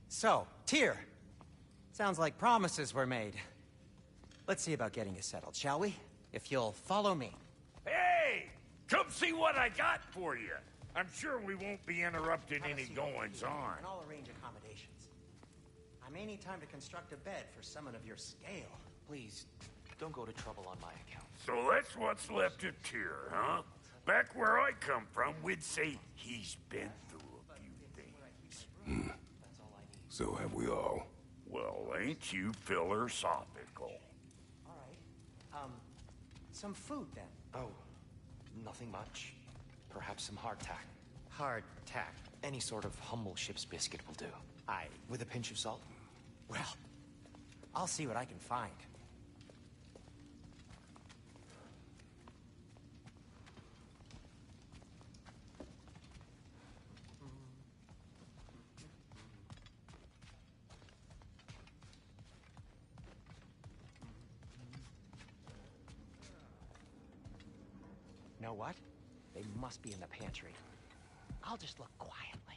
So, Tyr. Sounds like promises were made. Let's see about getting you settled, shall we? If you'll follow me. Hey! Come see what I got for you. I'm sure we won't be interrupting any goings-on. And I'll arrange accommodations. I may need time to construct a bed for someone of your scale. Please, don't go to trouble on my account. So that's what's left of Tyr, huh? Back where I come from, we'd say he's been through a few things. So have we all. Well, ain't you philosophical? All right. Some food then. Oh, nothing much. Perhaps some hardtack. Hardtack. Any sort of humble ship's biscuit will do. Aye. With a pinch of salt. Well, I'll see what I can find. Know what? They must be in the pantry. I'll just look quietly.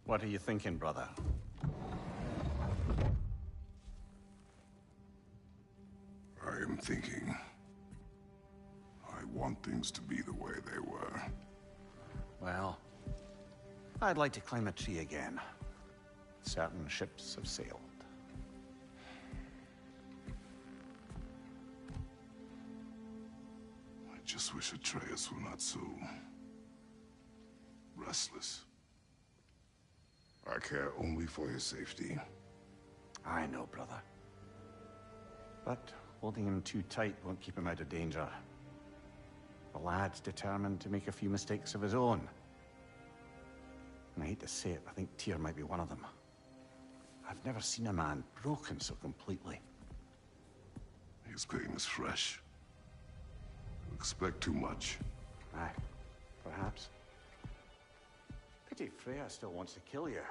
What are you thinking, brother? I am thinking. I want things to be the way they were. Well, I'd like to climb a tree again. Certain ships have sailed. I just wish Atreus were not so restless. I care only for his safety. I know, brother. But holding him too tight won't keep him out of danger. The lad's determined to make a few mistakes of his own. And I hate to say it, I think Tyr might be one of them. I've never seen a man broken so completely. His pain is fresh. You expect too much. Aye, perhaps. Pity Freya still wants to kill you.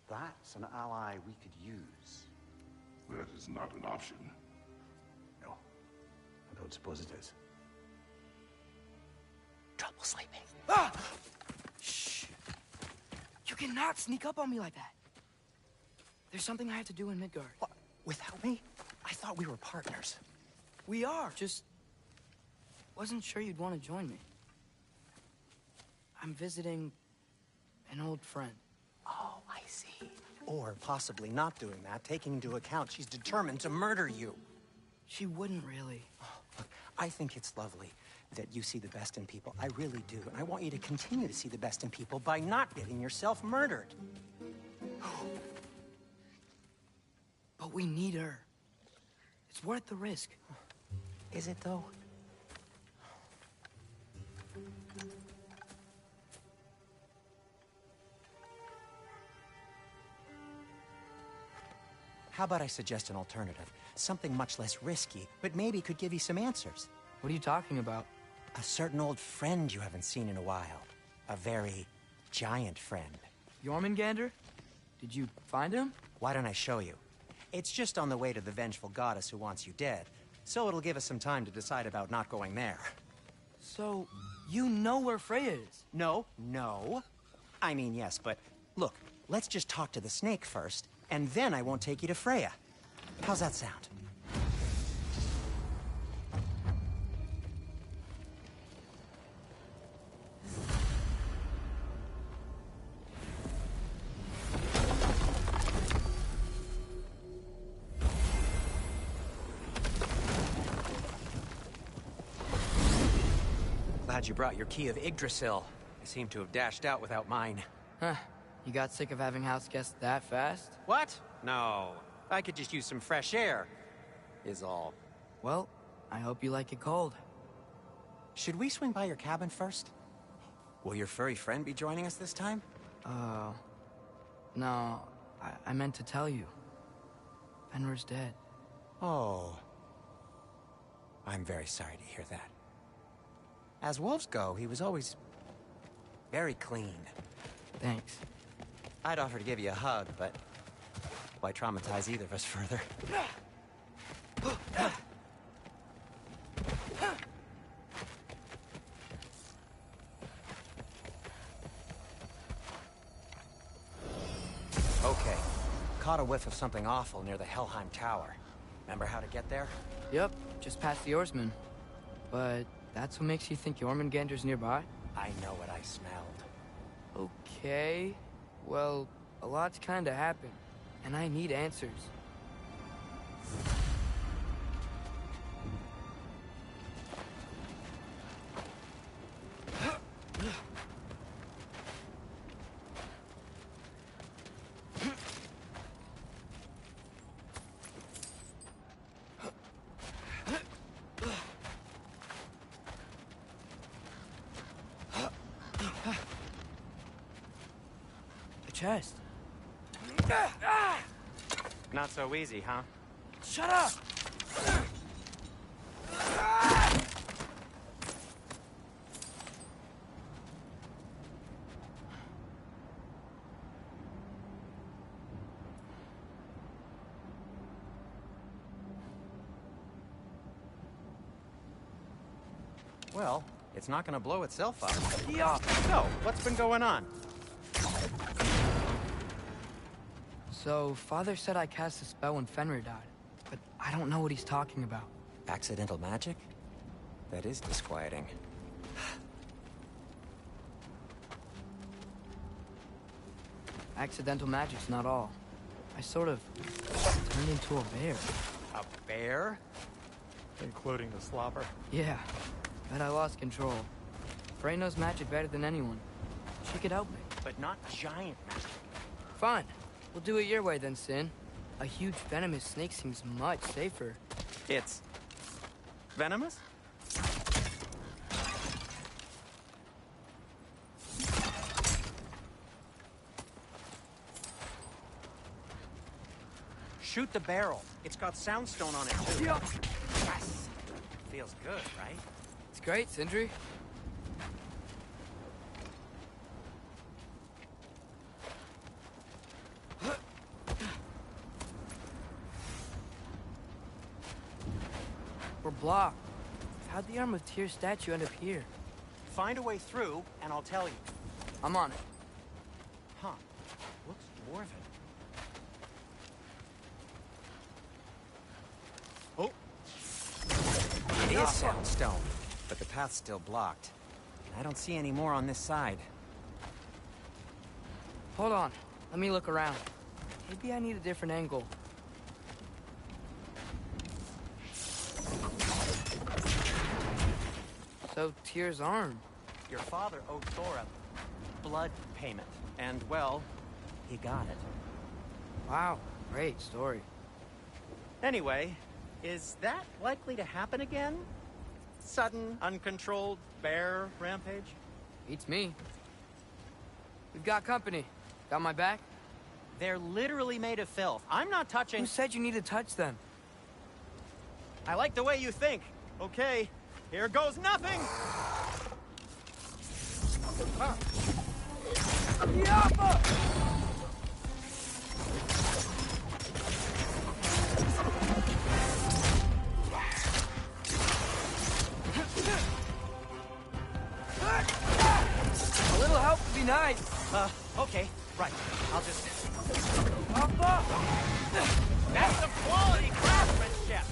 That's an ally we could use. That is not an option. No, I don't suppose it is. Trouble sleeping. Ah! Shh! You cannot sneak up on me like that. There's something I have to do in Midgard. What? Without me? I thought we were partners. We are. Just wasn't sure you'd want to join me. I'm visiting an old friend. Oh, I see. Or possibly not doing that, taking into account she's determined to murder you. She wouldn't really. Look, I think it's lovely that you see the best in people. I really do. And I want you to continue to see the best in people by not getting yourself murdered. But we need her. It's worth the risk. Is it, though? How about I suggest an alternative? Something much less risky, but maybe could give you some answers. What are you talking about? A certain old friend you haven't seen in a while. A very giant friend. Jormungandr? Did you find him? Why don't I show you? It's just on the way to the vengeful goddess who wants you dead. So it'll give us some time to decide about not going there. So, you know where Freya is? No. I mean, yes, but look, let's just talk to the snake first, and then I won't take you to Freya. How's that sound? Glad you brought your key of Yggdrasil. I seem to have dashed out without mine. Huh. You got sick of having house guests that fast? What? No. I could just use some fresh air, is all. Well, I hope you like it cold. Should we swing by your cabin first? Will your furry friend be joining us this time? No. I meant to tell you. Fenrir's dead. Oh. I'm very sorry to hear that. As wolves go, he was always very clean. Thanks. I'd offer to give you a hug, but why traumatize either of us further? caught a whiff of something awful near the Helheim Tower. Remember how to get there? Yep, just past the Oarsman. But that's what makes you think Jormungandr's nearby? I know what I smelled. Okay. Well, a lot's kinda happened, and I need answers. Chest. Not so easy, huh? Shut up! Well, it's not gonna blow itself up. Yeah. So, what's been going on? So, Father said I cast a spell when Fenrir died, but I don't know what he's talking about. Accidental magic? That is disquieting. Accidental magic's not all. I sort of turned into a bear. A bear? Including the slobber. Yeah, but I lost control. Frey knows magic better than anyone. She could help me. But not giant magic. Fine. We'll do it your way then, Sin. A huge venomous snake seems much safer. It's... venomous? Shoot the barrel. It's got soundstone on it, too. Yeah. Yes! Feels good, right? It's great, Sindri. We're blocked. How'd the Arm of Tyr statue end up here? Find a way through, and I'll tell you. I'm on it. Huh. Looks dwarven. Oh! It is soundstone, but the path's still blocked. I don't see any more on this side. Hold on. Let me look around. Maybe I need a different angle. So, Tyr's arm. Your father owed Thor a blood payment. And, well, he got it. Wow, great story. Anyway, is that likely to happen again? Sudden, uncontrolled bear rampage? Beats me. We've got company. Got my back? They're literally made of filth. I'm not touching... Who said you need to touch them? I like the way you think. Okay, here goes nothing! A little help would be nice. Okay, right. I'll just... Papa! That's some quality craftsmanship!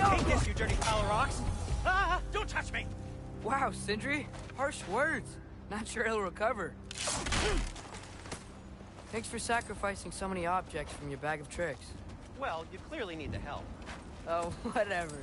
Take this, you dirty pile of rocks! Ah! Don't touch me! Wow, Sindri. Harsh words. Not sure he'll recover. Thanks for sacrificing so many objects from your bag of tricks. Well, you clearly need the help. Oh, whatever.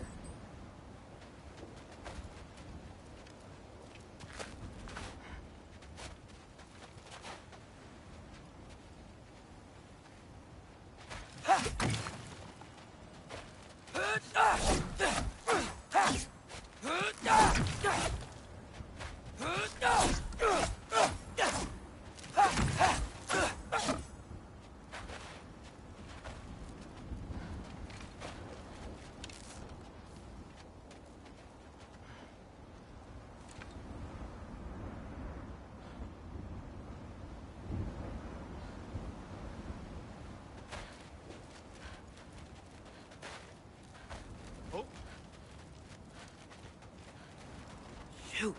Shoot.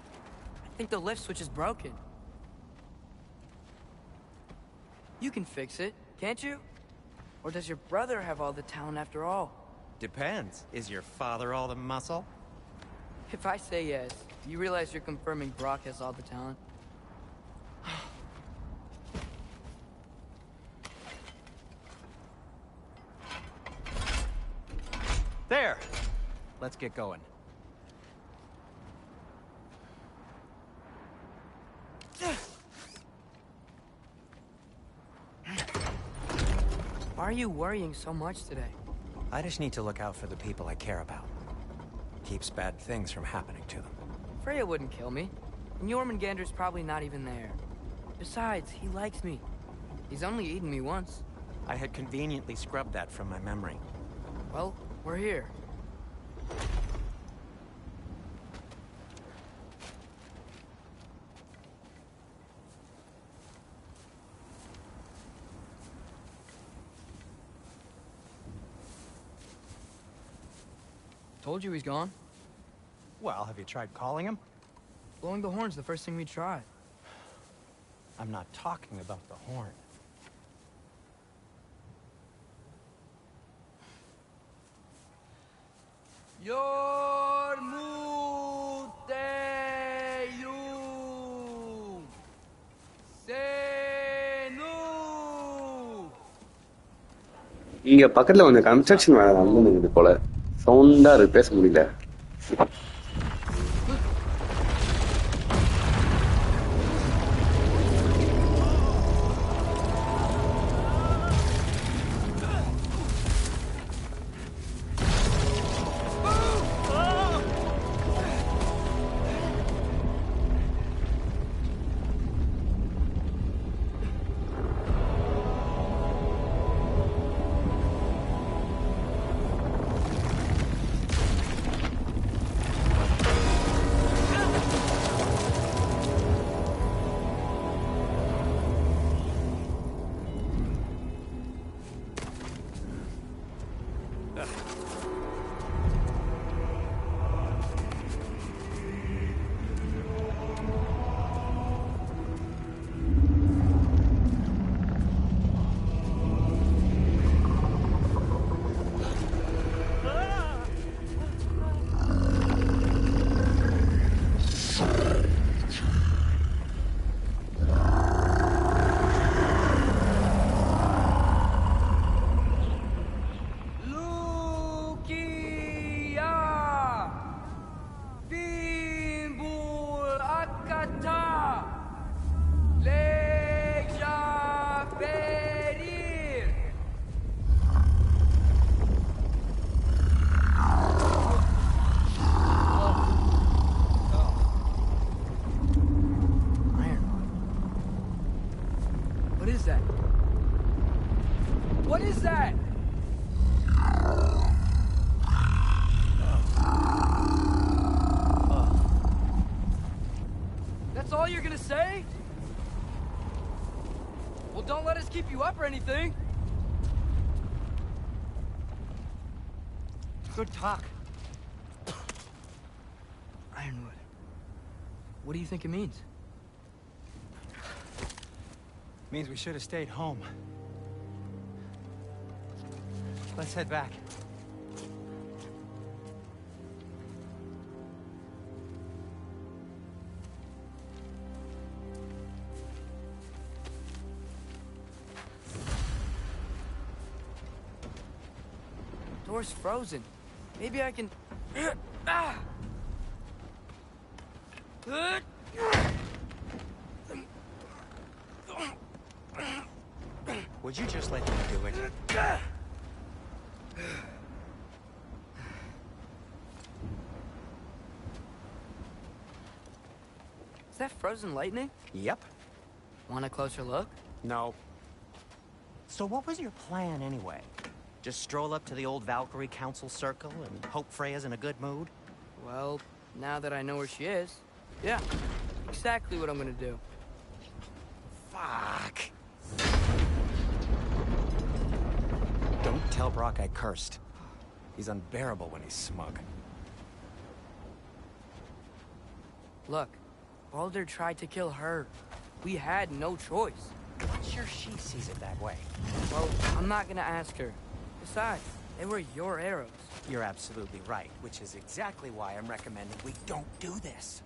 I think the lift switch is broken. You can fix it, can't you? Or does your brother have all the talent after all? Depends. Is your father all the muscle? If I say yes, do you realize you're confirming Brock has all the talent? There! Let's get going. Why are you worrying so much today? I just need to look out for the people I care about. Keeps bad things from happening to them. Freya wouldn't kill me. And Jormungandr's probably not even there. Besides, he likes me. He's only eaten me once. I had conveniently scrubbed that from my memory. Well, we're here. Told you he's gone. Well, have you tried calling him? Blowing the horn's the first thing we tried. I'm not talking about the horn. இங்க பக்கத்துல வந்து construction வேலை நடந்துது போல. சவுண்டா இருக்கு, பேச முடியல. What is that? That's all you're gonna say? Well, don't let us keep you up or anything. Good talk. Ironwood. What do you think it means? Means we should have stayed home. Let's head back. Door's frozen. Maybe I can... Would you just let me do it? Is that frozen lightning? Yep. Want a closer look? No. So what was your plan anyway? Just stroll up to the old Valkyrie Council Circle and hope Freya's in a good mood? Well, now that I know where she is, yeah, exactly what I'm gonna do. Fuck. Don't tell Brock I cursed. He's unbearable when he's smug. Look, Baldur tried to kill her. We had no choice. I'm sure she sees it that way. Well, I'm not gonna ask her. Besides, they were your arrows. You're absolutely right, which is exactly why I'm recommending we don't do this.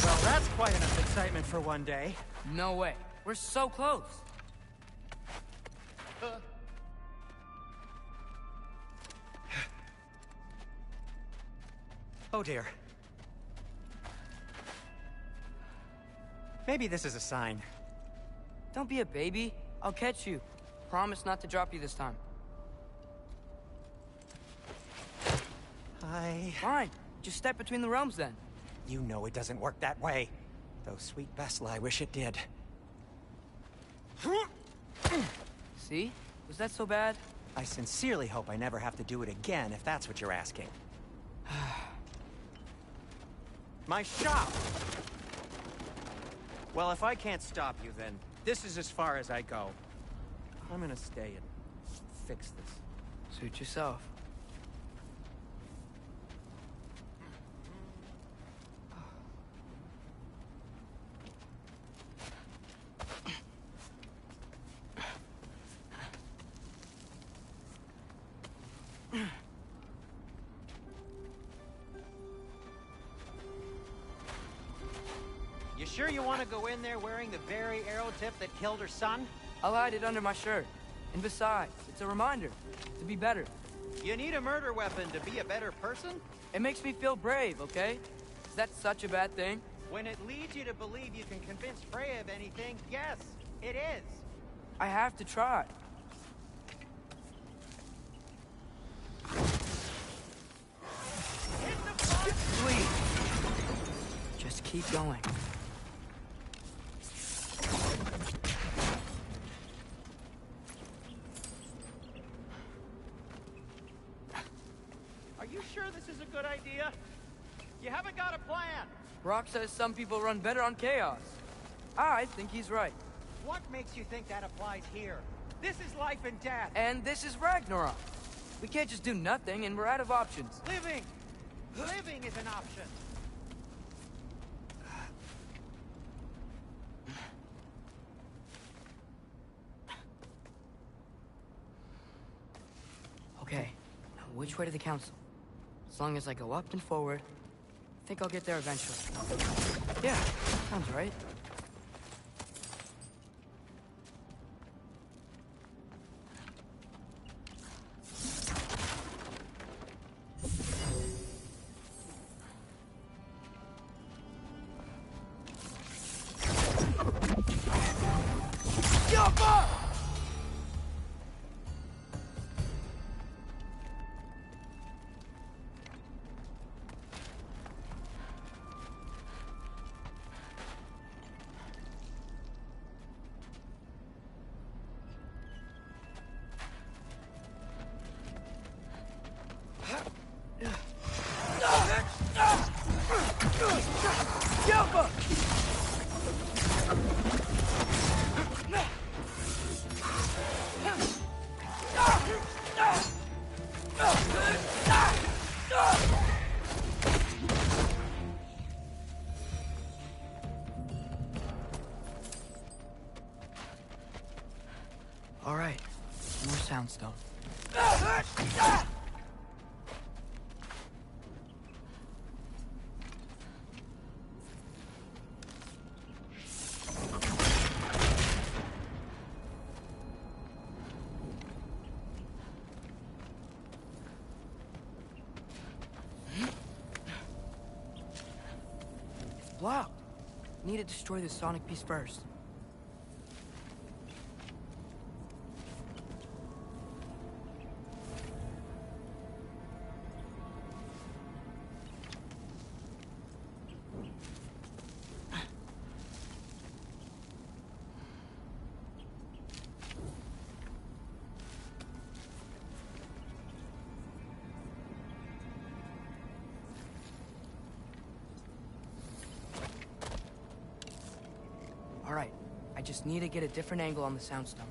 Well, that's quite enough excitement for one day. No way. We're so close. Oh dear. Maybe this is a sign. Don't be a baby. I'll catch you. Promise not to drop you this time. Fine. Just step between the realms then. You know it doesn't work that way. Though sweet Bessla, I wish it did. See? Was that so bad? I sincerely hope I never have to do it again, if that's what you're asking. My shop! Well, if I can't stop you, then this is as far as I go. I'm gonna stay and fix this. Suit yourself. You sure you want to go in there wearing the very arrow tip that killed her son? I'll hide it under my shirt. And besides, it's a reminder to be better. You need a murder weapon to be a better person? It makes me feel brave, okay? Is that such a bad thing? When it leads you to believe you can convince Freya of anything, yes, it is. I have to try. Please. Just keep going. Are you sure this is a good idea? You haven't got a plan. Brock says some people run better on chaos. I think he's right. What makes you think that applies here? This is life and death. And this is Ragnarok. We can't just do nothing, and we're out of options. Living! Living is an option. Okay, now which way to the council? As long as I go up and forward, I think I'll get there eventually. Yeah, sounds right. All right, more soundstone. It's blocked. Need to destroy the sonic piece first. All right, I just need to get a different angle on the soundstone.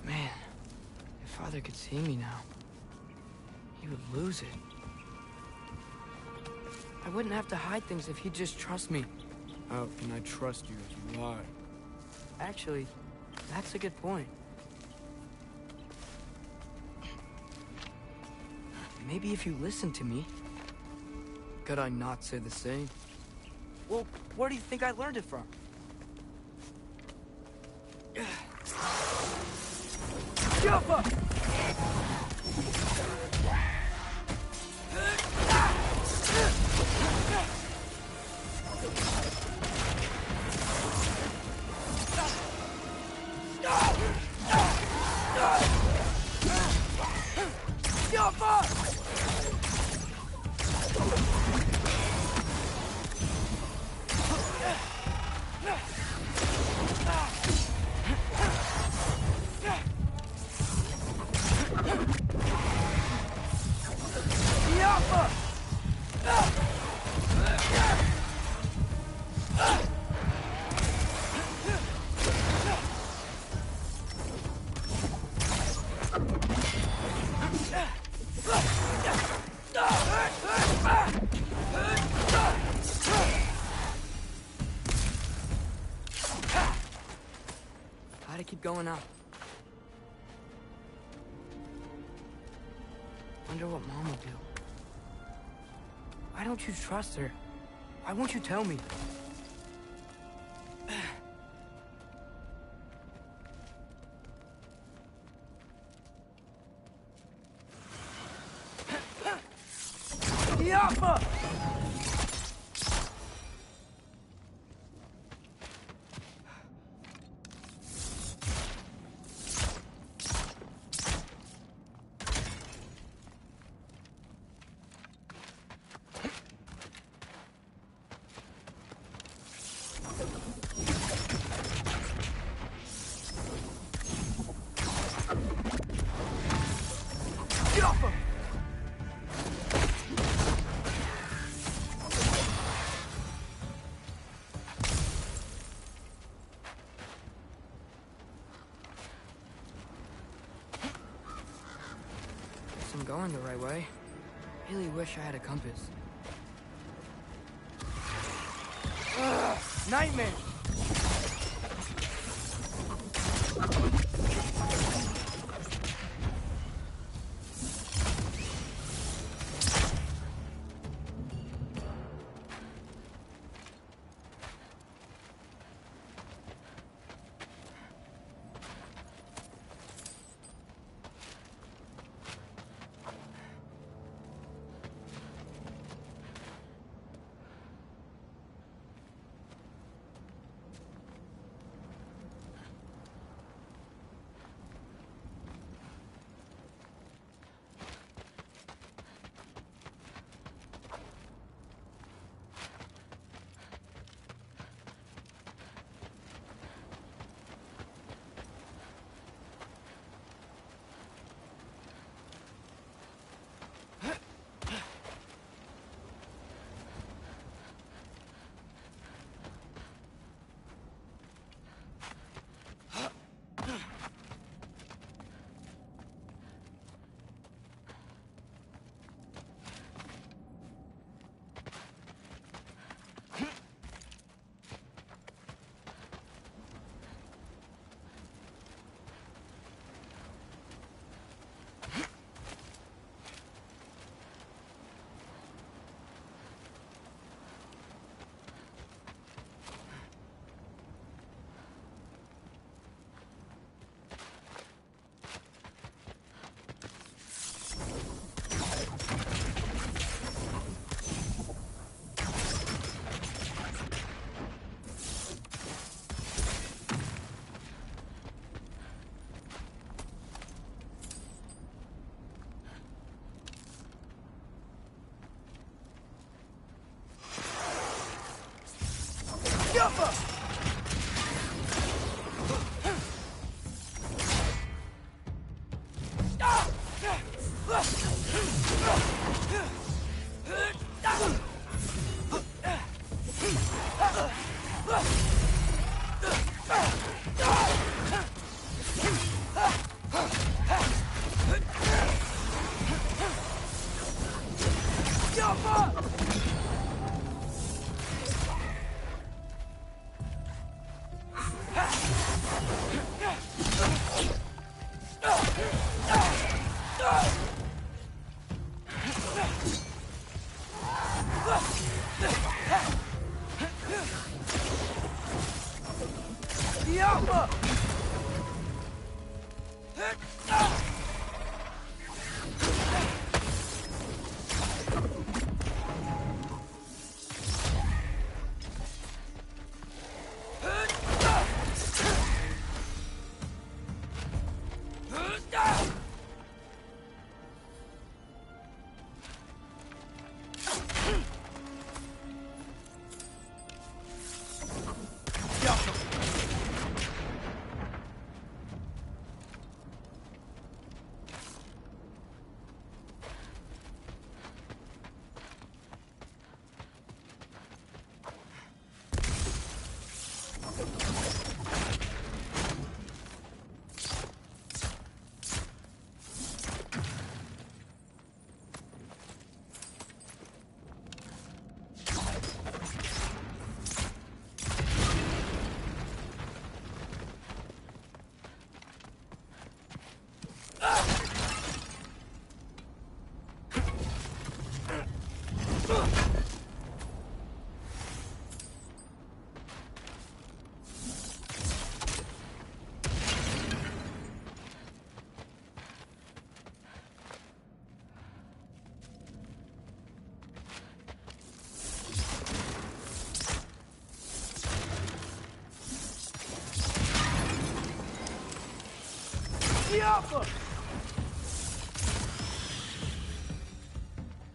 Man, if Father could see me now, he would lose it. I wouldn't have to hide things if he'd just trust me. How can I trust you if you lie? Actually, that's a good point. Maybe if you listen to me. Could I not say the same? Well, where do you think I learned it from? Jump! Gotta keep going up. Wonder what Mom will do. Why don't you trust her? Why won't you tell me? Yappa! I'm going the right way. Really wish I had a compass. Ugh, nightmare!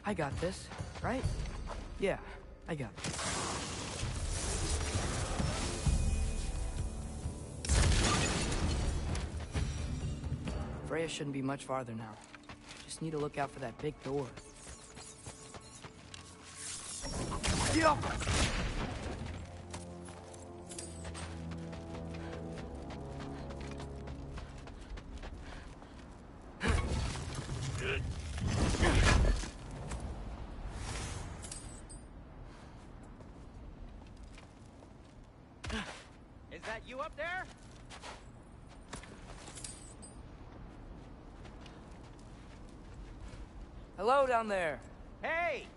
I got this, right? Yeah, I got this. Freya shouldn't be much farther now. Just need to look out for that big door. Yeah. Is that you up there? Hello down there. Hey!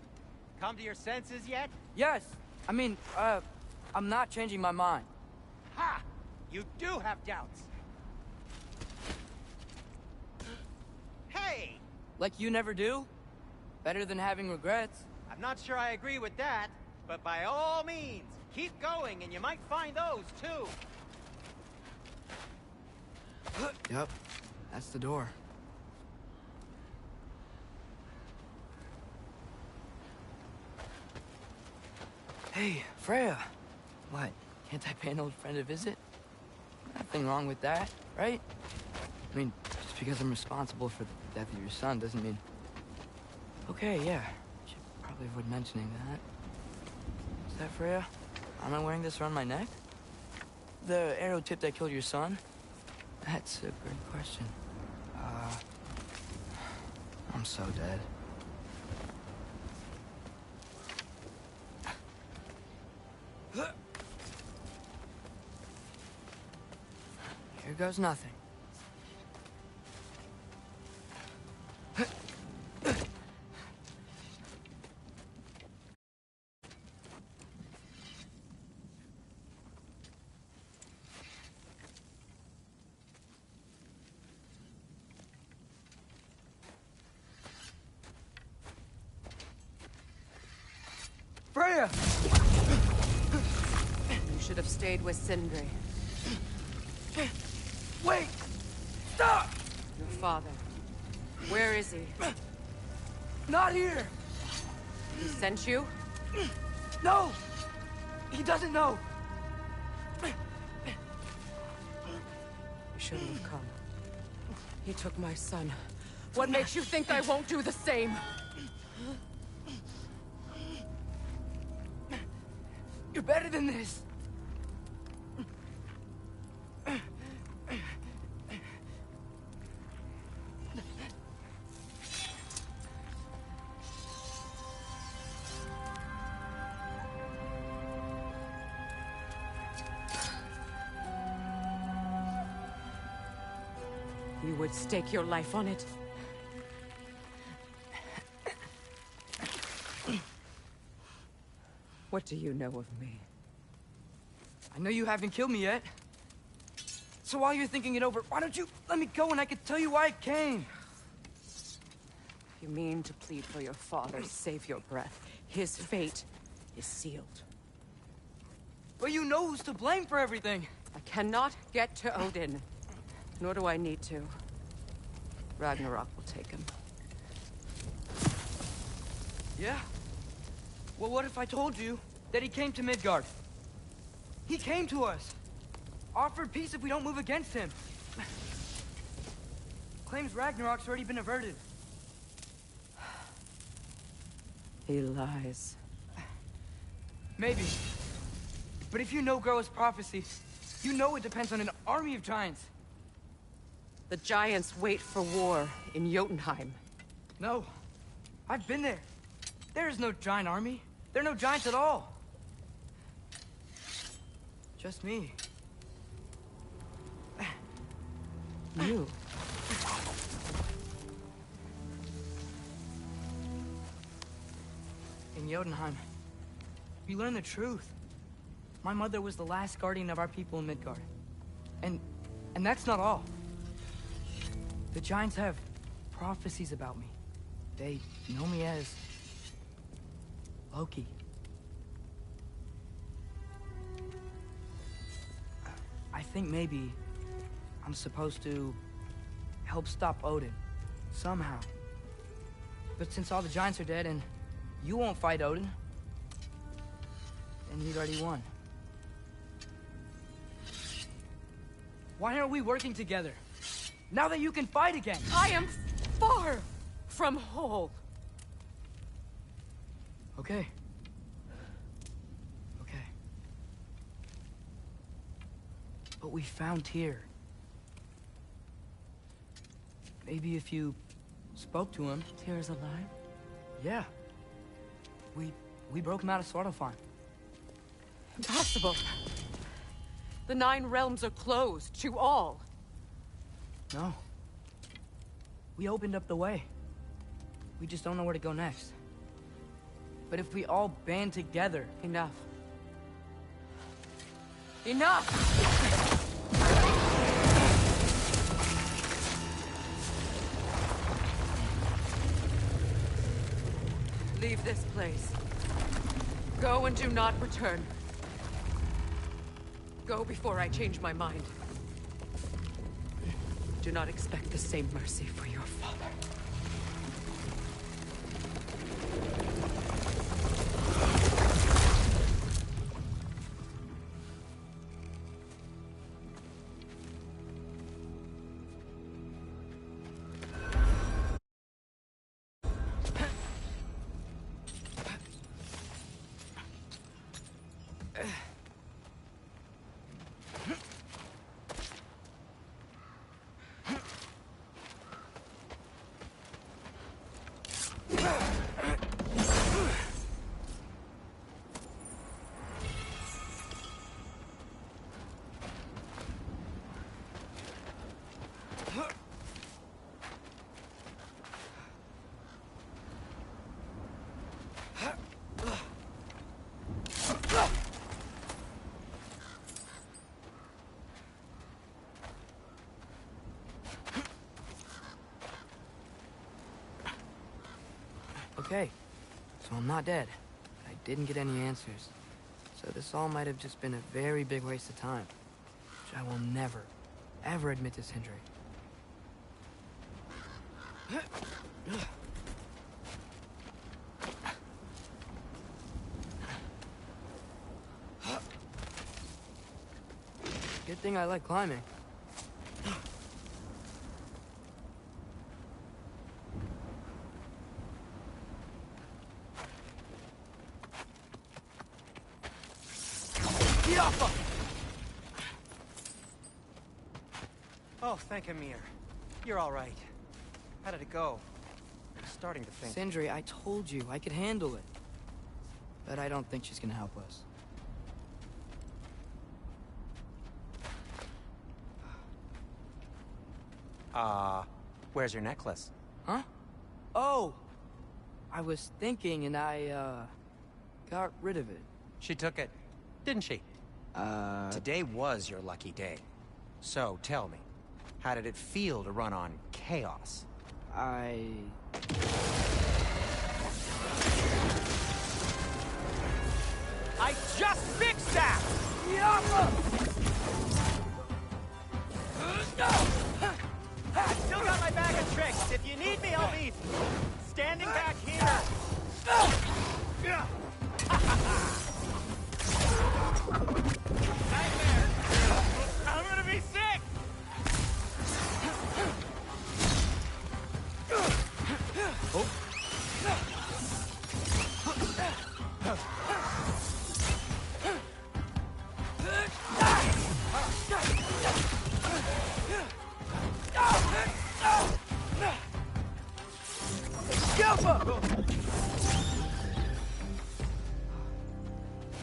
Come to your senses yet? Yes. I mean, I'm not changing my mind. Ha! You do have doubts. Hey! Like you never do? Better than having regrets. I'm not sure I agree with that, but by all means, keep going and you might find those too. Yep, that's the door. Hey, Freya. What? Can't I pay an old friend a visit? Nothing wrong with that, right? I mean, just because I'm responsible for the death of your son doesn't mean... Okay, yeah. Should probably avoid mentioning that. Is that Freya? Am I wearing this around my neck? The arrow tip that killed your son? That's a great question. I'm so dead. Here goes nothing. Freya! You should have stayed with Sindri. Wait! Stop! Your father. Where is he? Not here! He sent you? No! He doesn't know! shouldn't have come. He took my son. What makes you think I won't do the same? You're better than this. You would stake your life on it? What do you know of me? I know you haven't killed me yet. So while you're thinking it over, why don't you let me go and I can tell you why I came? You mean to plead for your father, save your breath. His fate is sealed. But you know who's to blame for everything. I cannot get to Odin. Nor do I need to. Ragnarok will take him. Yeah? Well, what if I told you that he came to Midgard? He came to us. Offered peace if we don't move against him. Claims Ragnarok's already been averted. He lies. Maybe. But if you know Groa's prophecy, you know it depends on an army of giants. The giants wait for war in Jotunheim. No. I've been there. There is no giant army. There are no giants at all. Just me. You? In Jotunheim, we learned the truth. My mother was the last guardian of our people in Midgard. And that's not all. The giants have prophecies about me. They know me as Loki. I think maybe I'm supposed to help stop Odin, somehow. But since all the giants are dead and you won't fight Odin, then he'd already won. Why aren't we working together? Now that you can fight again! I am far from whole. Okay. Okay. But we found Tyr. Maybe if you spoke to him... Tyr's alive? Yeah. We broke him out of Svartalfheim. Impossible. The 9 realms are closed to all. No. We opened up the way. We just don't know where to go next. But if we all band together... Enough. Enough! Leave this place. Go and do not return. Go before I change my mind. Do not expect the same mercy for your father. Okay, so I'm not dead. I didn't get any answers. So this all might have just been a very big waste of time. Which I will never, ever admit to Sindri. Good thing I like climbing. Oh, thank Amir. You're all right. How did it go? I'm starting to think... Sindri, I told you I could handle it. But I don't think she's gonna help us. Where's your necklace? Huh? Oh! I was thinking and I, got rid of it. She took it, didn't she? Today was your lucky day. So, tell me, how did it feel to run on chaos? I just fixed that! I still got my bag of tricks. If you need me, I'll be standing back here. Nightmare! I'm gonna be sick! Oh.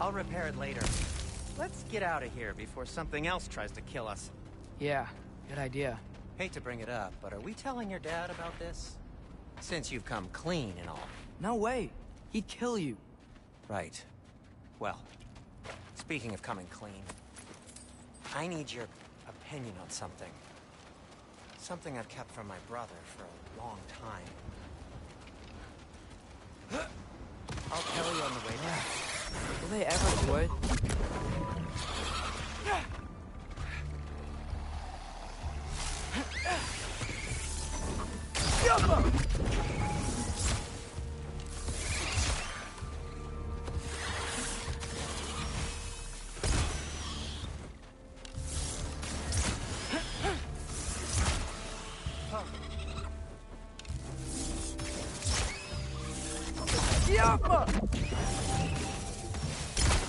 I'll repair it later. Let's get out of here before something else tries to kill us. Yeah, good idea. Hate to bring it up, but are we telling your dad about this? Since you've come clean and all. No way. He'd kill you. Right. Well, speaking of coming clean, I need your opinion on something. Something I've kept from my brother for a long time. I'll tell you on the way back. Will they ever do it?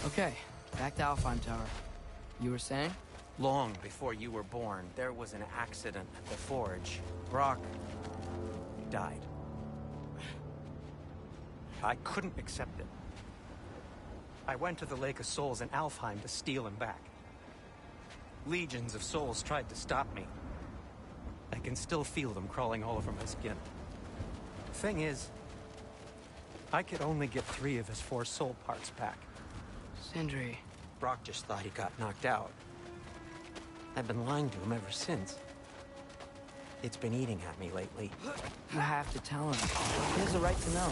Okay, back to Alfheim Tower. You were saying? Long before you were born, there was an accident at the forge. Brock died. I couldn't accept it. I went to the Lake of Souls in Alfheim to steal him back. Legions of souls tried to stop me. I can still feel them crawling all over my skin. The thing is, I could only get 3 of his 4 soul parts back. Sindri. Brock just thought he got knocked out. I've been lying to him ever since. It's been eating at me lately. You have to tell him. He has the right to know.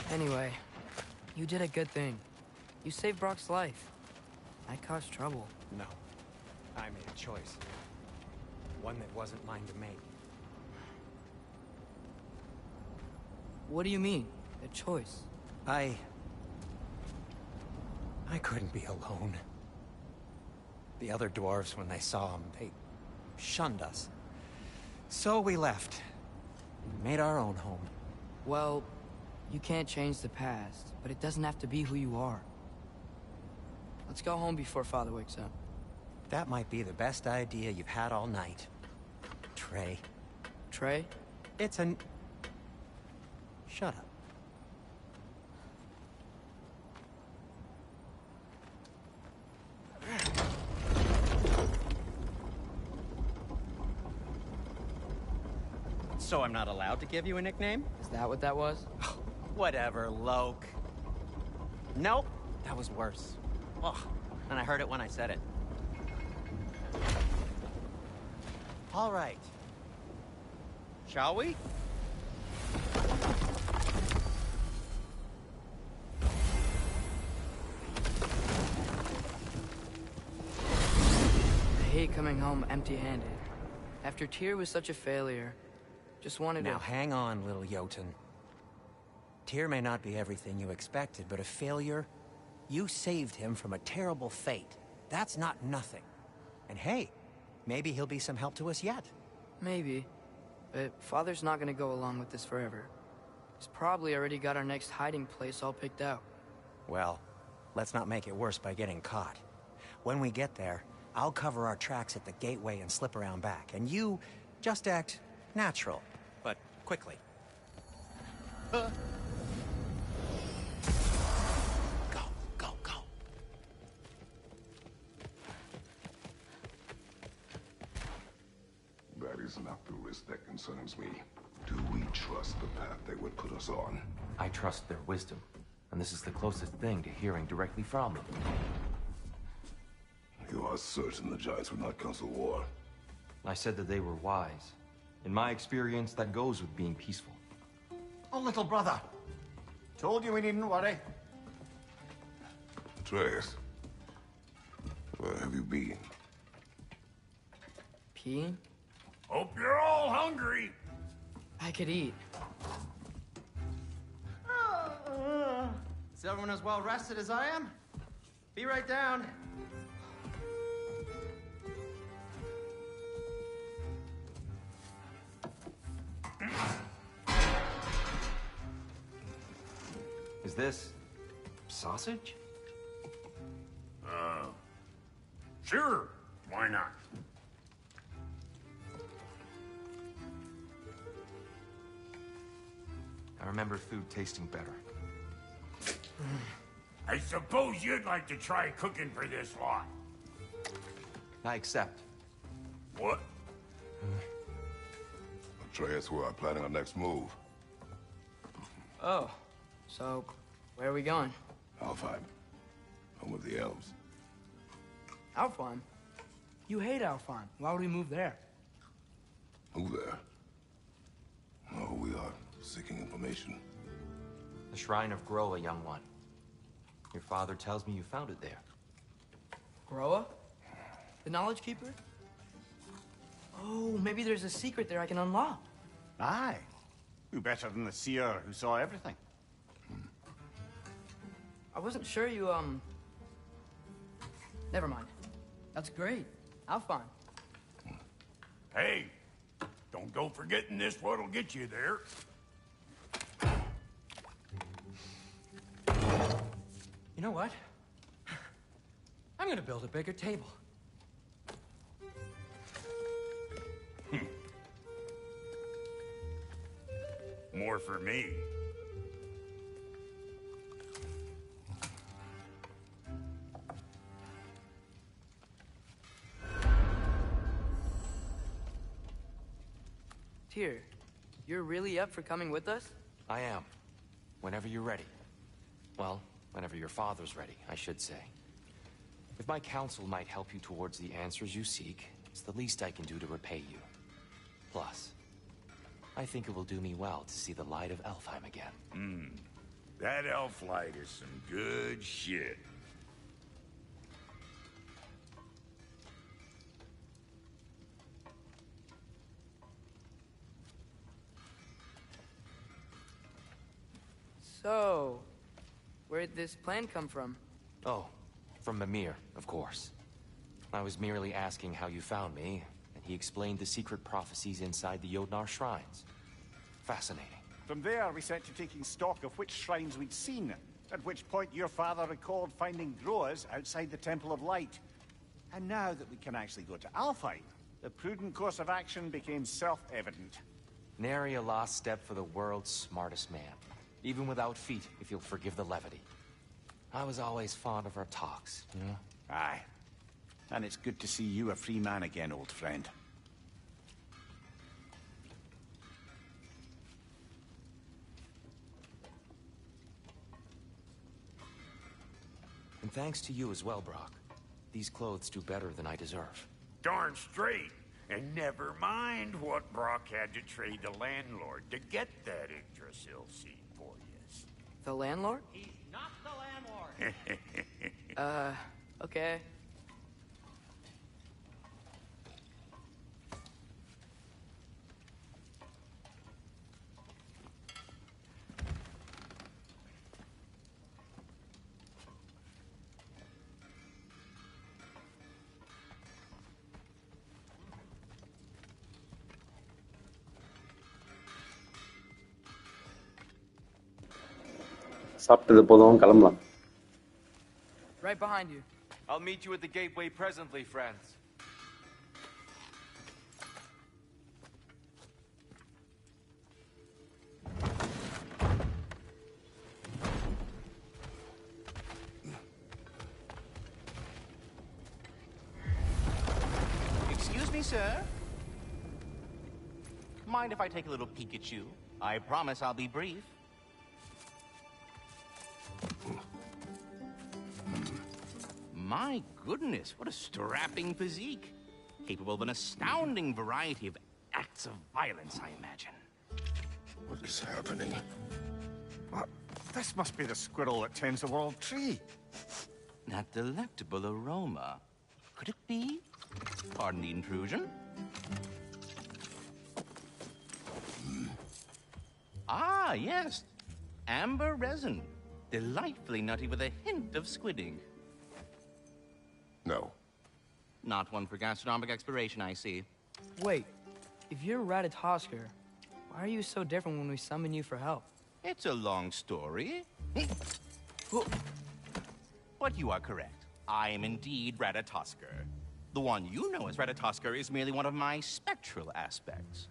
Anyway, you did a good thing. You saved Brock's life. I caused trouble. No. I made a choice. One that wasn't mine to make. What do you mean? A choice? I couldn't be alone. The other dwarves, when they saw him, they shunned us. So we left. Made our own home. Well, you can't change the past, but it doesn't have to be who you are. Let's go home before Father wakes up. That might be the best idea you've had all night. Trey. Trey? It's an... Shut up. So I'm not allowed to give you a nickname? Is that what that was? Whatever, Loke. Nope, that was worse. Ugh, and I heard it when I said it. All right. Shall we? going home empty-handed. After Tyr was such a failure, just wanted to... Now hang on, little Jotun. Tyr may not be everything you expected, but a failure? You saved him from a terrible fate. That's not nothing. And hey, maybe he'll be some help to us yet. Maybe. But Father's not gonna go along with this forever. He's probably already got our next hiding place all picked out. Well, let's not make it worse by getting caught. When we get there, I'll cover our tracks at the gateway and slip around back. And you just act natural, but quickly. Go, go, go. That is not the risk that concerns me. Do we trust the path they would put us on? I trust their wisdom, and this is the closest thing to hearing directly from them. You are certain the Giants would not counsel war? I said that they were wise. In my experience, that goes with being peaceful. Oh, little brother. Told you we needn't worry. Atreus, where have you been? Peeing? Hope you're all hungry. I could eat. Is everyone as well rested as I am? Be right down. Is this sausage? Sure. Why not? I remember food tasting better. I suppose you'd like to try cooking for this lot. I accept. What? Atreus, we are planning our next move. Oh, so where are we going? Alfheim, home of the elves. Alfheim? You hate Alfheim. Why would we move there? Who there? Oh, we are seeking information. The Shrine of Groa, young one. Your father tells me you found it there. Groa? The Knowledge Keeper? Oh, maybe there's a secret there I can unlock. Aye. Who better than the seer who saw everything? I wasn't sure you, Never mind. That's great. Alfheim. Hey, don't go forgetting this what'll get you there. You know what? I'm gonna build a bigger table. More for me. Tyr, you're really up for coming with us? I am. Whenever you're ready. Well, whenever your father's ready, I should say. If my counsel might help you towards the answers you seek, it's the least I can do to repay you. Plus, I think it will do me well to see the light of Alfheim again. That elf light is some good shit. So, where'd this plan come from? Oh, from Mimir, of course. I was merely asking how you found me, and he explained the secret prophecies inside the Jotnar shrines. Fascinating. From there, we set to taking stock of which shrines we'd seen, at which point your father recalled finding Groas outside the Temple of Light. And now that we can actually go to Alfheim, the prudent course of action became self-evident. Nary a lost step for the world's smartest man. Even without feet, if you'll forgive the levity. I was always fond of our talks, you know? Aye. And it's good to see you a free man again, old friend. And thanks to you as well, Brock. These clothes do better than I deserve. Darn straight. And never mind what Brock had to trade the landlord to get that Yggdrasil seed for you. The landlord? He's not the landlord. Okay. சாப்பிட்டது போதும் கிளம்பலாம். Right behind you. I'll meet you at the gateway presently, friends. Excuse me, sir. Mind if I take a little peek at you? I promise I'll be brief. My goodness, what a strapping physique. Capable of an astounding variety of acts of violence, I imagine. What is happening? This must be the squirrel that tends the world tree. That delectable aroma. Could it be? Pardon the intrusion. Ah, yes. Amber resin. Delightfully nutty with a hint of squid ink. No. Not one for gastronomic exploration, I see. Wait, if you're Ratatosker, why are you so different when we summon you for help? It's a long story. But you are correct. I am indeed Ratatosker. The one you know as Ratatosker is merely one of my spectral aspects.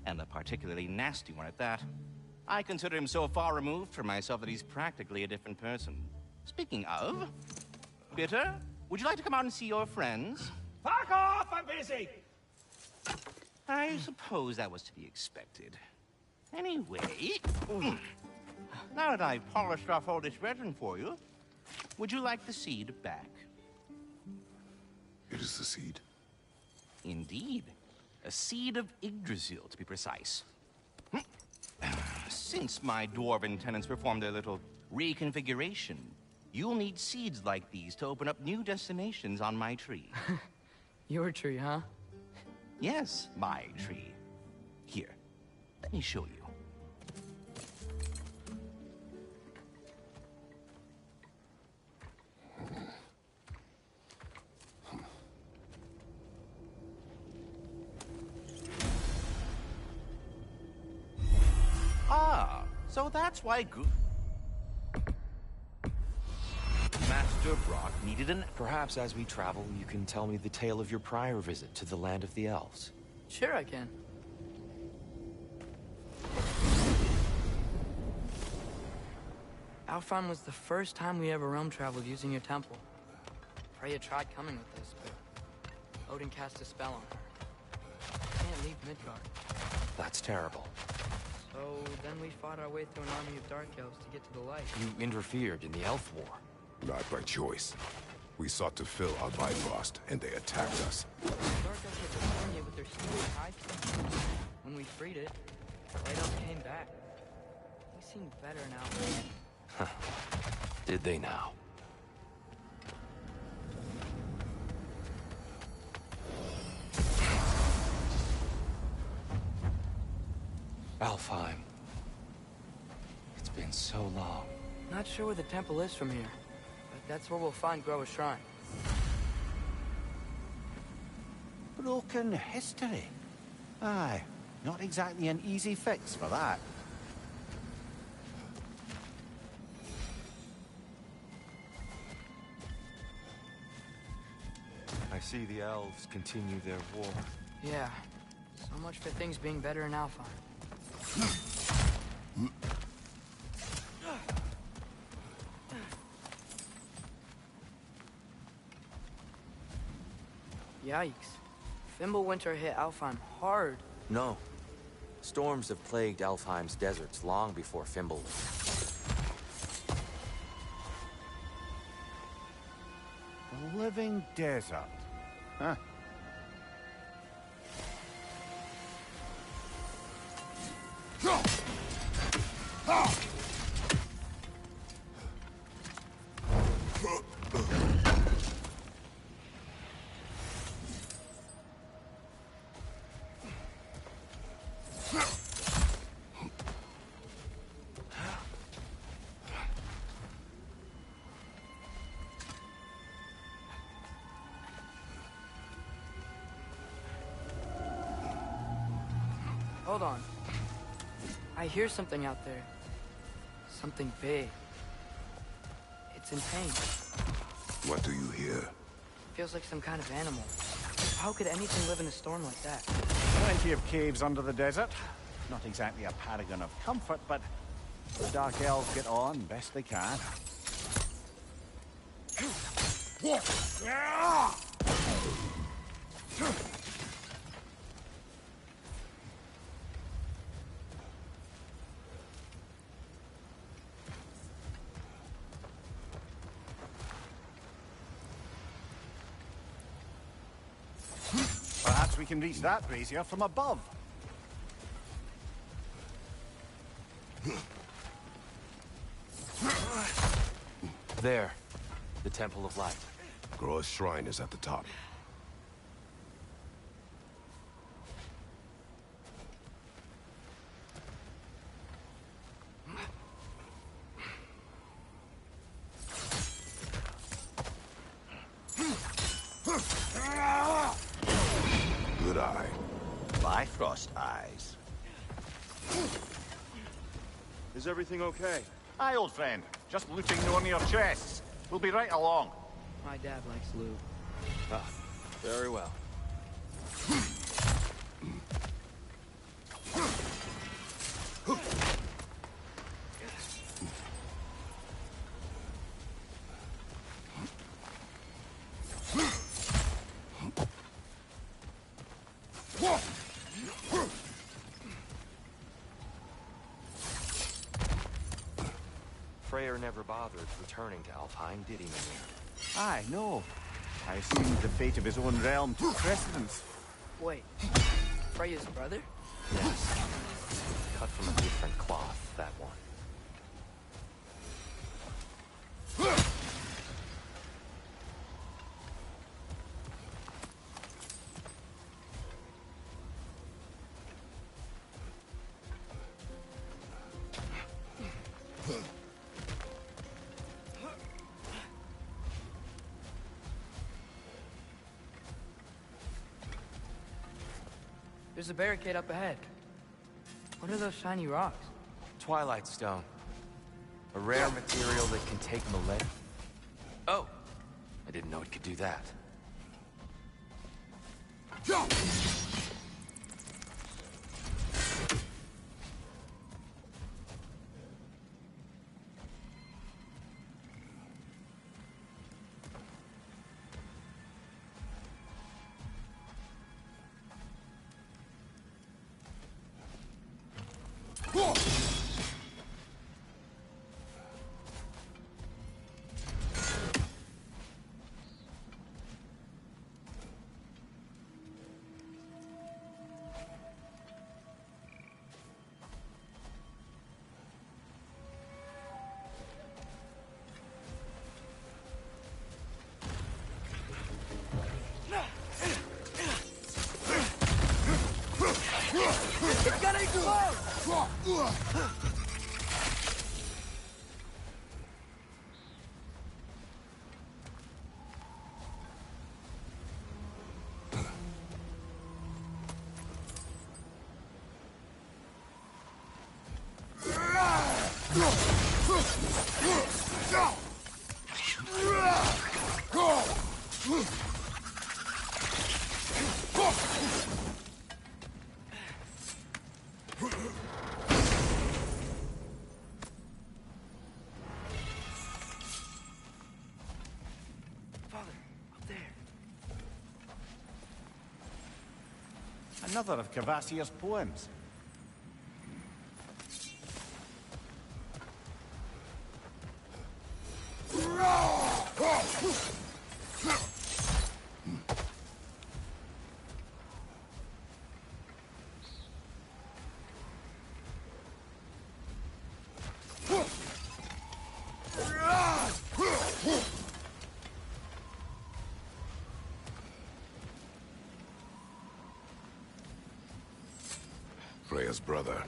And a particularly nasty one at that. I consider him so far removed from myself that he's practically a different person. Speaking of... Bitter, would you like to come out and see your friends? Fuck off! I'm busy! I suppose that was to be expected. Anyway... Now that I've polished off all this resin for you, would you like the seed back? It is the seed. Indeed. A seed of Yggdrasil, to be precise. Since my dwarven tenants performed their little reconfiguration, you'll need seeds like these to open up new destinations on my tree. Your tree, huh? Yes, my tree. Here, let me show you. Ah, so that's why Master Brock needed an... Perhaps as we travel, you can tell me the tale of your prior visit to the land of the elves. Sure I can. Alfheim was the first time we ever realm traveled using your temple. Freya tried coming with us, but Odin cast a spell on her. Can't leave Midgard. That's terrible. So then we fought our way through an army of dark elves to get to the light. You interfered in the elf war. Not by choice. We sought to fill our Bifrost, and they attacked us. Dark elves had torn you with their stupid high spell. When we freed it, light elves came back. They seem better now. Did they now? Alfheim. It's been so long. Not sure where the temple is from here, but that's where we'll find Groa's shrine. Broken history. Aye, not exactly an easy fix for that. I see the elves continue their war. Yeah, so much for things being better in Alfheim. Yikes. Fimbulwinter hit Alfheim hard. No. Storms have plagued Alfheim's deserts long before Fimbulwinter. A living desert. Huh. Hold on. I hear something out there. Something big. It's in pain. What do you hear? Feels like some kind of animal. How could anything live in a storm like that? Plenty of caves under the desert. Not exactly a paragon of comfort, but the Dark Elves get on best they can. Perhaps we can reach that brazier from above. There. The Temple of Light. Groa's shrine is at the top. Good eye. Bifrost eyes. Is everything okay? Aye, old friend. Just looting one of your chests. We'll be right along. My dad likes loot. Ah, very well. Freyr never bothered returning to Alfheim, did he, Mimir? Aye, no. I assumed the fate of his own realm took precedence. Wait, Freya's brother? Yes. Cut from a different cloth, that one. There's a barricade up ahead. What are those shiny rocks? Twilight Stone. A rare material that can take millennia. Oh! I didn't know it could do that. It's gonna explode! Another of Kvasir's poems. Freya's brother.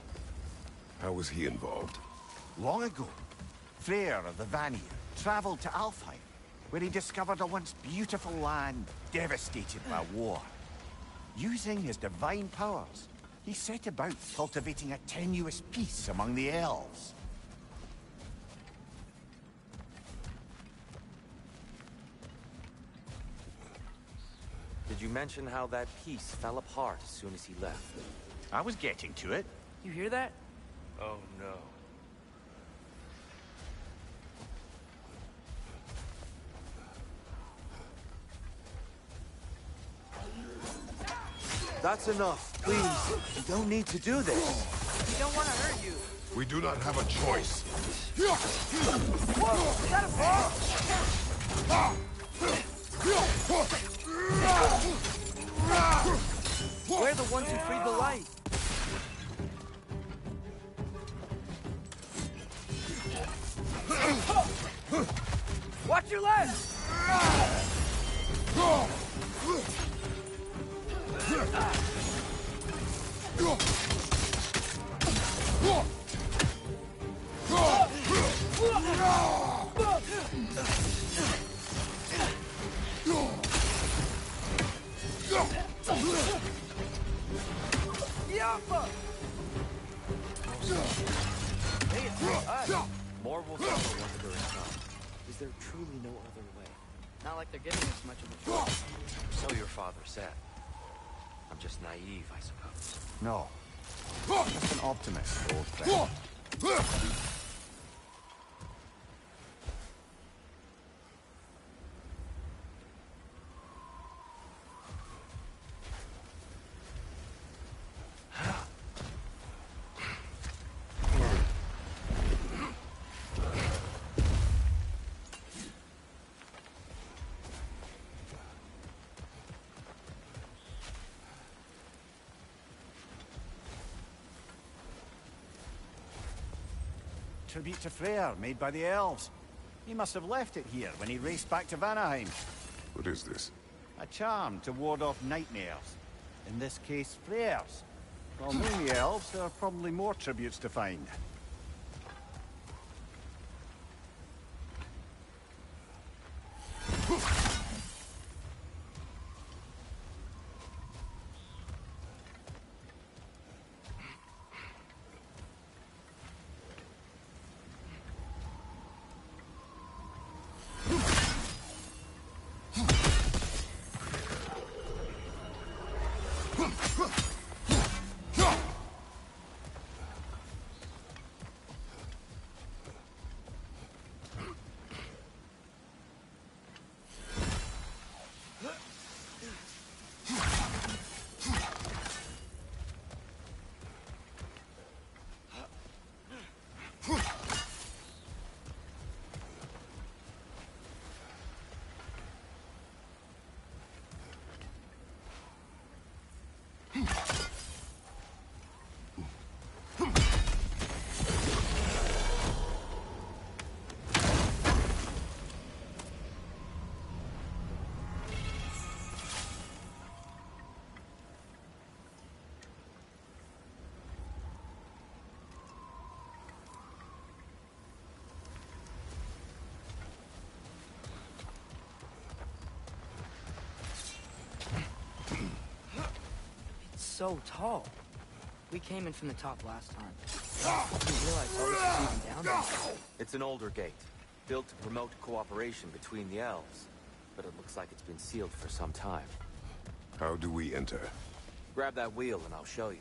How was he involved? Long ago, Freyr of the Vanir traveled to Alfheim, where he discovered a once beautiful land devastated by war. Using his divine powers, he set about cultivating a tenuous peace among the elves. Did you mention how that piece fell apart as soon as he left? I was getting to it. You hear that? Oh, no. That's enough, please. You don't need to do this. We don't want to hurt you. We do not have a choice. Whoa, is that a ball? We're the ones who freed the light. Watch your legs! More will follow once there is come. Is there truly no other way? Not like they're giving us much of a choice. So your father said. I'm just naive, I suppose. No. Just an optimist, old friend. Tribute to Freyr, made by the elves. He must have left it here when he raced back to Vanaheim. What is this? A charm to ward off nightmares. In this case, Freyr's. Well, knowing the elves, there are probably more tributes to find. So tall. We came in from the top last time. I didn't realize all this was even down there. It's an older gate, built to promote cooperation between the elves. But it looks like it's been sealed for some time. How do we enter? Grab that wheel and I'll show you.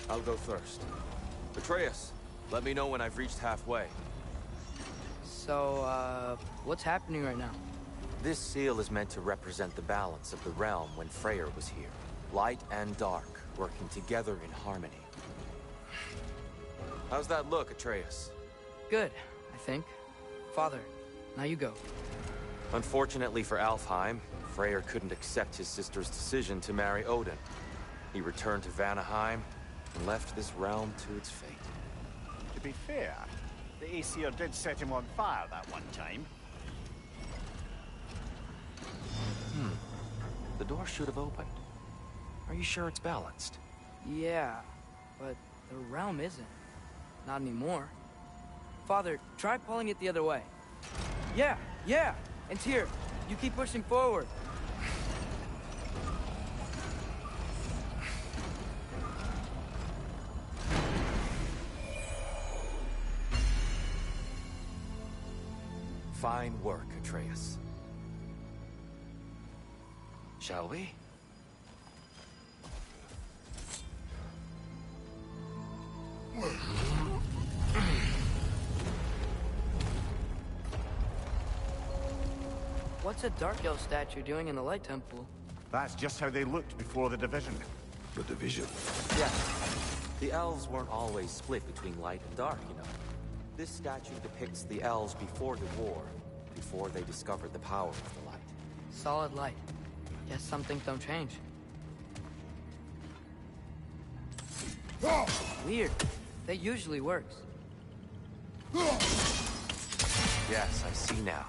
I'll go first. Atreus, let me know when I've reached halfway. So, what's happening right now? This seal is meant to represent the balance of the realm when Freyr was here. Light and dark, working together in harmony. How's that look, Atreus? Good, I think. Father, now you go. Unfortunately for Alfheim, Freyr couldn't accept his sister's decision to marry Odin. He returned to Vanaheim and left this realm to its fate. To be fair, the Aesir did set him on fire that one time. The door should have opened. Are you sure it's balanced? Yeah, but the realm isn't. Not anymore. Father, try pulling it the other way. Yeah! And here, you keep pushing forward. Fine work, Atreus. Shall we? What's a Dark Elf statue doing in the Light Temple? That's just how they looked before the division. The division? Yes. The elves weren't always split between light and dark, you know. This statue depicts the elves before the war, before they discovered the power of the light. Solid light. Guess some things don't change. Weird. That usually works. Yes, I see now.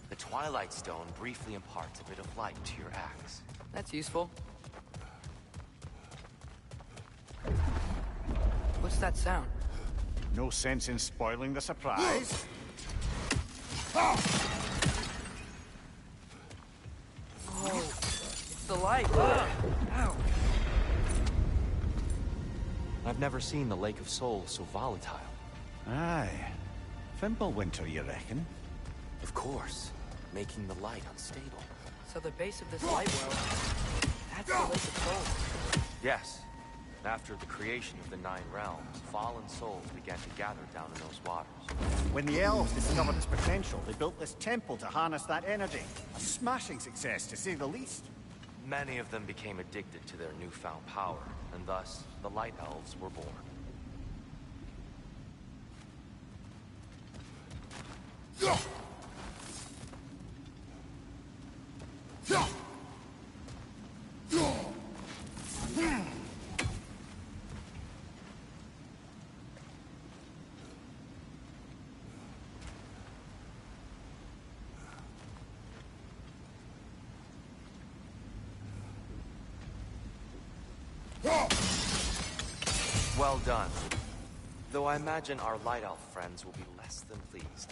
The Twilight Stone briefly imparts a bit of light to your axe. That's useful. What's that sound? No sense in spoiling the surprise. Oh, it's the light. Ow. I've never seen the Lake of Souls so volatile. Aye. Fimbulwinter, you reckon? Of course. Making the light unstable. So the base of this light world, that's the Lake of Souls. Yes. After the creation of the 9 realms, fallen souls began to gather down in those waters. When the elves discovered its potential, they built this temple to harness that energy. A smashing success, to say the least. Many of them became addicted to their newfound power, and thus, the Light Elves were born. Well done. Though I imagine our Light Elf friends will be less than pleased.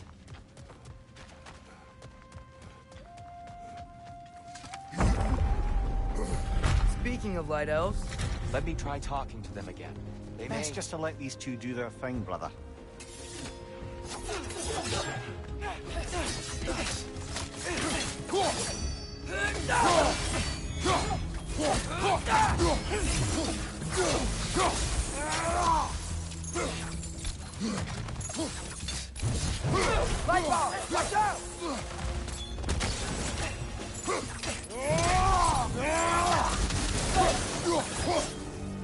Speaking of Light Elves... Let me try talking to them again. They may... Best just to let these two do their thing, brother. Light ball! Watch out!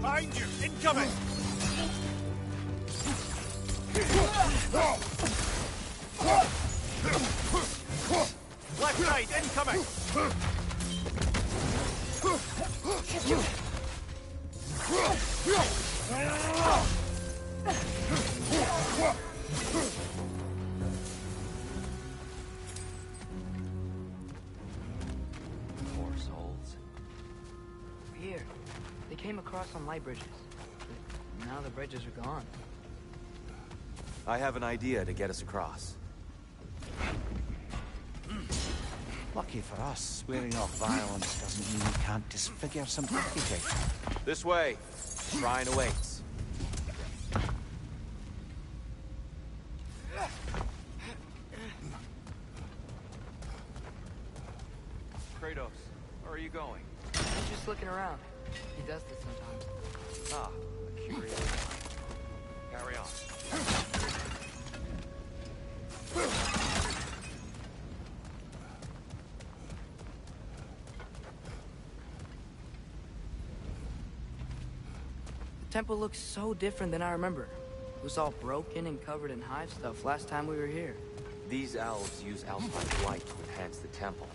Behind you! Incoming! Left side, incoming! Poor souls. Weird. They came across on light bridges. But now the bridges are gone. I have an idea to get us across. Lucky for us, swearing off violence doesn't mean we can't disfigure some architecture. This way. Shrine awaits. Kratos, where are you going? He's just looking around. He does this sometimes. Ah, a curious mind. Carry on. The temple looks so different than I remember. It was all broken and covered in hive stuff last time we were here. These elves use alpine light to enhance the temple.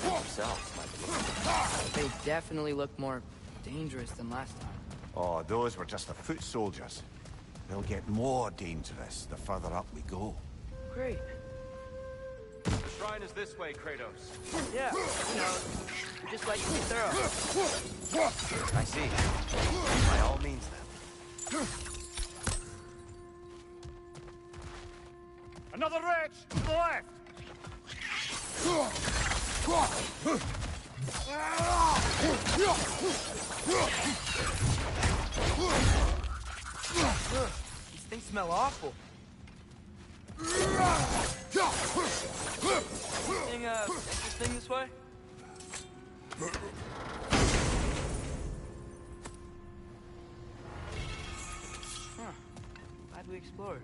They themselves might be. They definitely look more dangerous than last time. Oh, those were just the foot soldiers. They'll get more dangerous the further up we go. Great. The shrine is this way, Kratos. Yeah, you know, just like to be thorough. I see. By all means, then. Another wretch to the left! These things smell awful. Anything interesting this way? Huh. Glad we explored.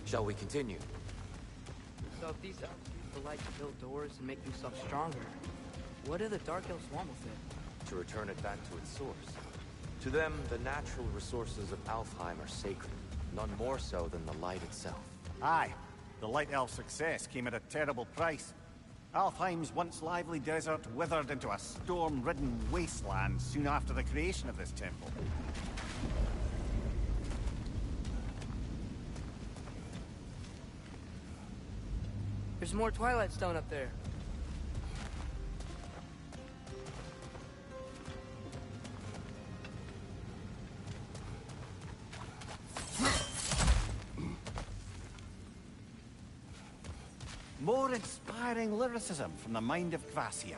Shall we continue? So if these elves use the light to build doors and make themselves stronger, what do the Dark Elves want with it? To return it back to its source. To them, the natural resources of Alfheim are sacred, none more so than the light itself. Aye. The Light Elf's success came at a terrible price. Alfheim's once lively desert withered into a storm-ridden wasteland soon after the creation of this temple. There's more Twilight Stone up there. More inspiring lyricism from the mind of Gracia.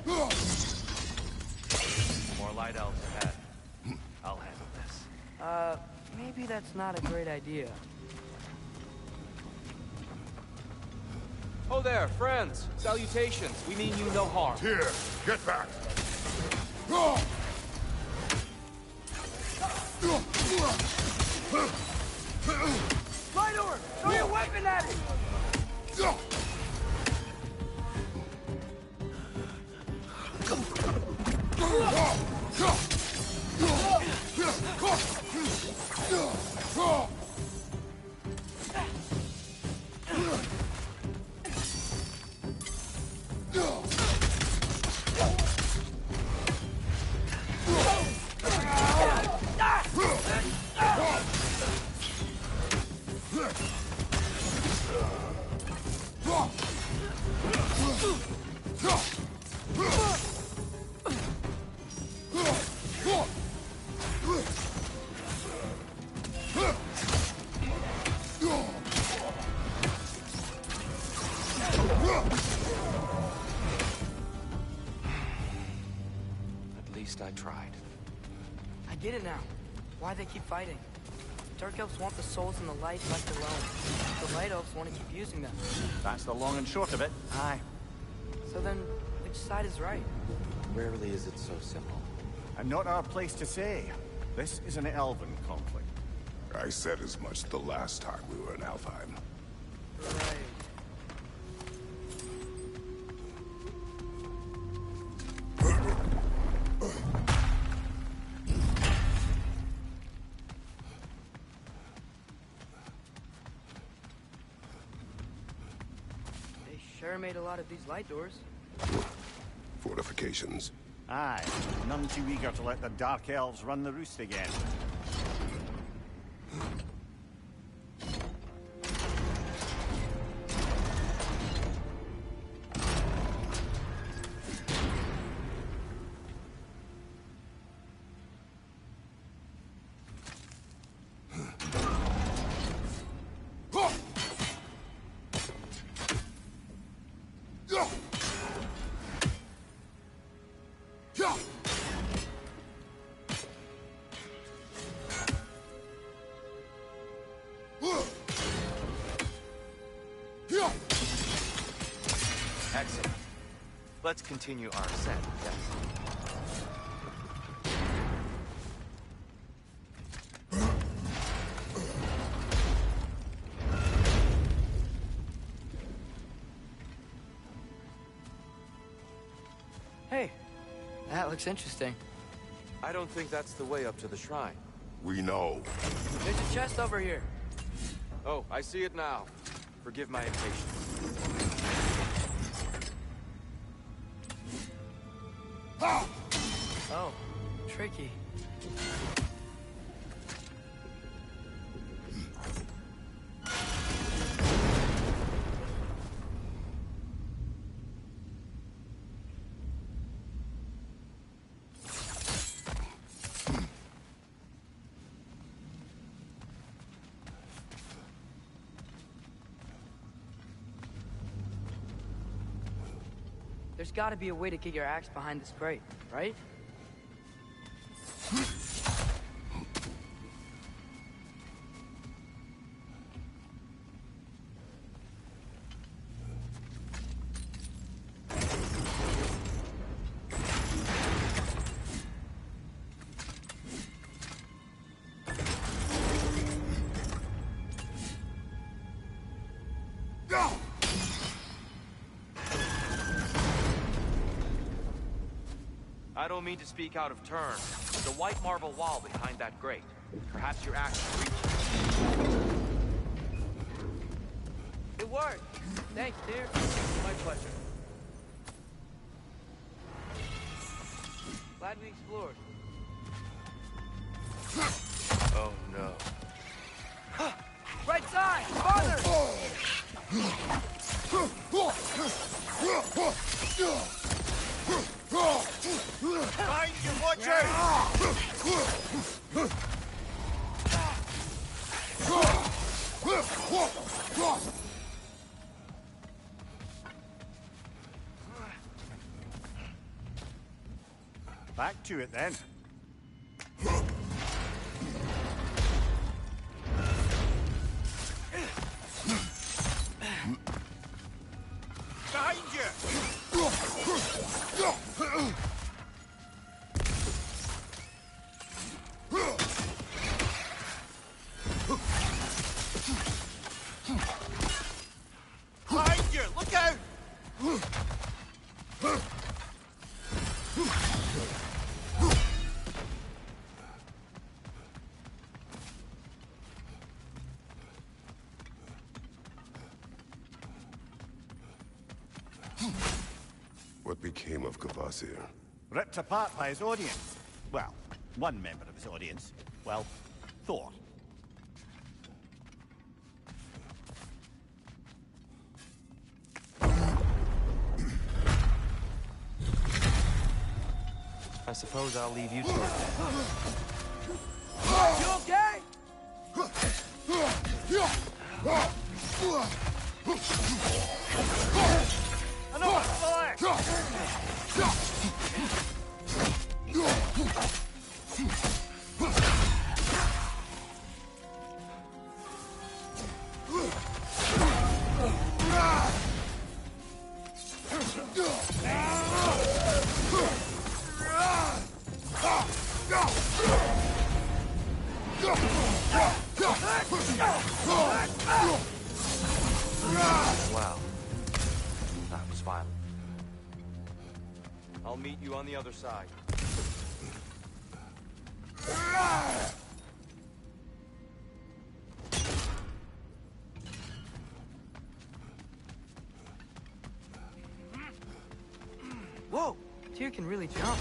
More light elves ahead. I'll handle this. Maybe that's not a great idea. Oh there, friends! Salutations! We mean you no harm. Here, get back! Baldur, throw your weapon at it! I tried. I get it now. Why they keep fighting. Dark Elves want the souls in the light left alone. The Light Elves want to keep using them. That's the long and short of it. Aye. So then, which side is right? Rarely is it so simple. And not our place to say. This is an elven conflict. I said as much the last time we were in Alfheim. Right. Sure made a lot of these light doors. Fortifications. Aye, none too eager to let the Dark Elves run the roost again. Let's continue our ascent, yes? Hey, that looks interesting. I don't think that's the way up to the shrine. We know. There's a chest over here. Oh, I see it now. Forgive my impatience. Oh, tricky. There's gotta be a way to get your axe behind this grate, right? I don't mean to speak out of turn. There's a white marble wall behind that grate. Perhaps your axe can reach it. It worked! Thanks, dear. My pleasure. Glad we explored. Oh, no. Right side! Farther! Behind you, watch out! Back to it then. Behind you! Behind you! Look out! What became of Kvasir? Ripped apart by his audience. Well, one member of his audience. Well, Thor. I suppose I'll leave you to it. You okay? Another fire! Wow. That was violent. I'll meet you on the other side. Whoa! Tyr can really jump.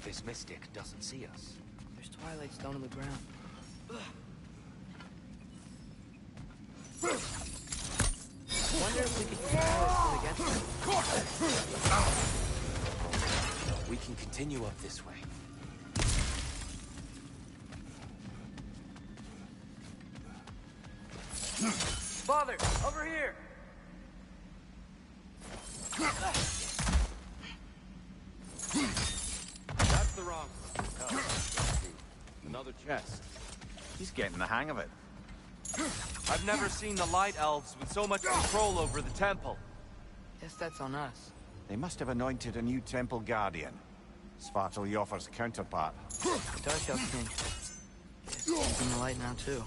This mystic doesn't see us. There's twilight stone on the ground. Wonder if we could use twilight stone against him. We can continue up this way. Father, over here! That's the wrong. Oh, another chest. He's getting the hang of it. I've never seen the Light Elves with so much control over the temple. Guess that's on us. They must have anointed a new temple guardian. Svartalfjord's counterpart. The Dark Elf King. He's in the light now, too.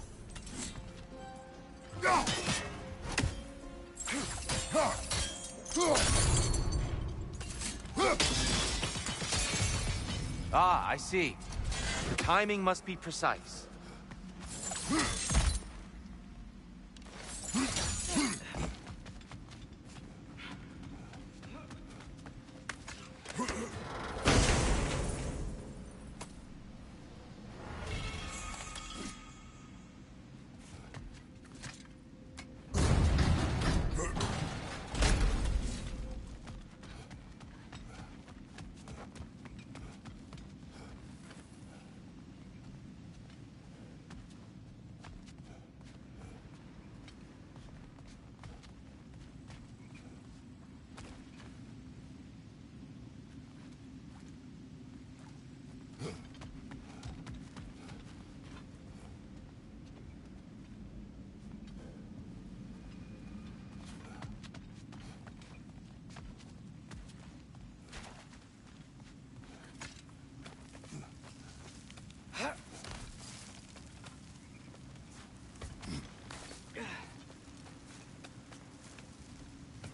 Ah, I see. The timing must be precise.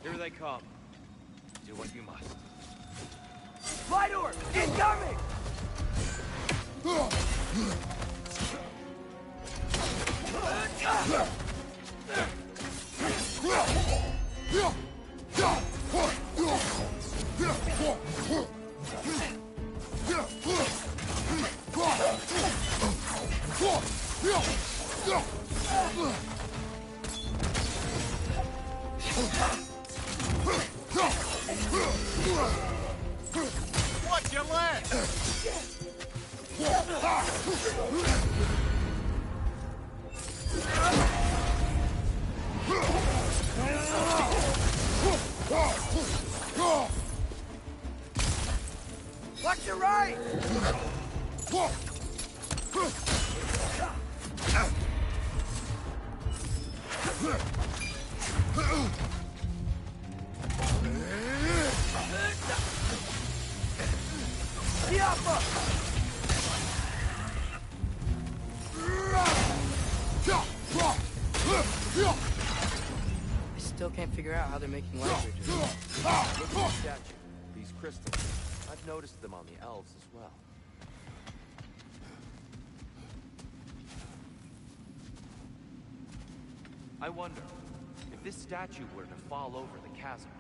Here they come. Do what you must. Baldur! Incoming! Watch your left! Watch your right! I still can't figure out how they're making language. Look at the statue. These crystals. I've noticed them on the elves as well. I wonder, if this statue were to fall over the chasm,